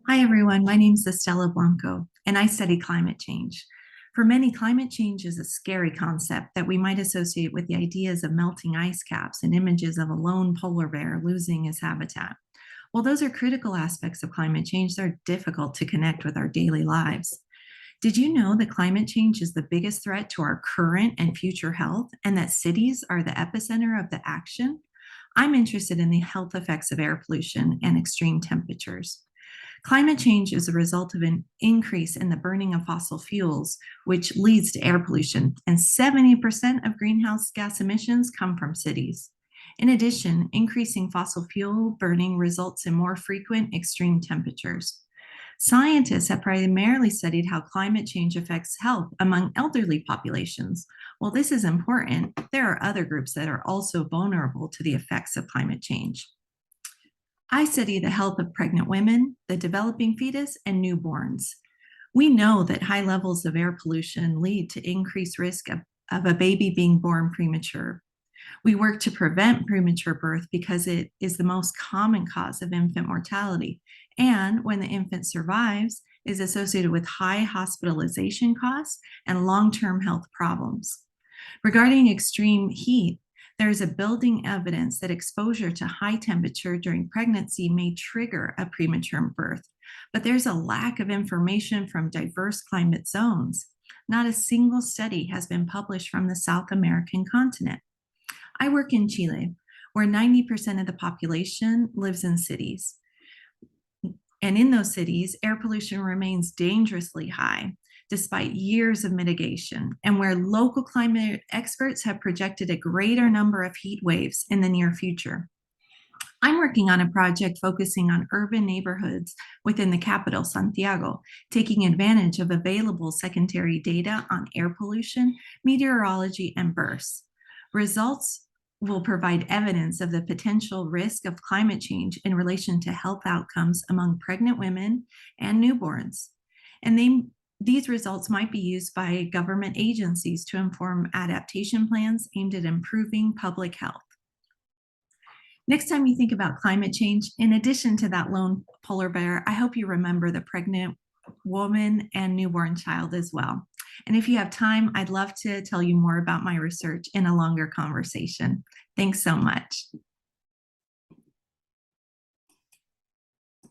Hi, everyone. My name is Estela Blanco, and I study climate change. For many, climate change is a scary concept that we might associate with the ideas of melting ice caps and images of a lone polar bear losing his habitat. While those are critical aspects of climate change, they're difficult to connect with our daily lives. Did you know that climate change is the biggest threat to our current and future health, and that cities are the epicenter of the action? I'm interested in the health effects of air pollution and extreme temperatures. Climate change is a result of an increase in the burning of fossil fuels, which leads to air pollution, and 70% of greenhouse gas emissions come from cities. In addition, increasing fossil fuel burning results in more frequent extreme temperatures. Scientists have primarily studied how climate change affects health among elderly populations. While this is important, there are other groups that are also vulnerable to the effects of climate change. I study the health of pregnant women, the developing fetus, and newborns. We know that high levels of air pollution lead to increased risk of a baby being born premature. We work to prevent premature birth because it is the most common cause of infant mortality. And when the infant survives, is associated with high hospitalization costs and long-term health problems. Regarding extreme heat, there is a building evidence that exposure to high temperature during pregnancy may trigger a premature birth, but there's a lack of information from diverse climate zones. Not a single study has been published from the South American continent. I work in Chile, where 90% of the population lives in cities. And in those cities, air pollution remains dangerously high despite years of mitigation, and where local climate experts have projected a greater number of heat waves in the near future. I'm working on a project focusing on urban neighborhoods within the capital, Santiago, taking advantage of available secondary data on air pollution, meteorology, and births. Results will provide evidence of the potential risk of climate change in relation to health outcomes among pregnant women and newborns. And these results might be used by government agencies to inform adaptation plans aimed at improving public health. Next time you think about climate change, in addition to that lone polar bear, I hope you remember the pregnant woman and newborn child as well. And if you have time, I'd love to tell you more about my research in a longer conversation. Thanks so much.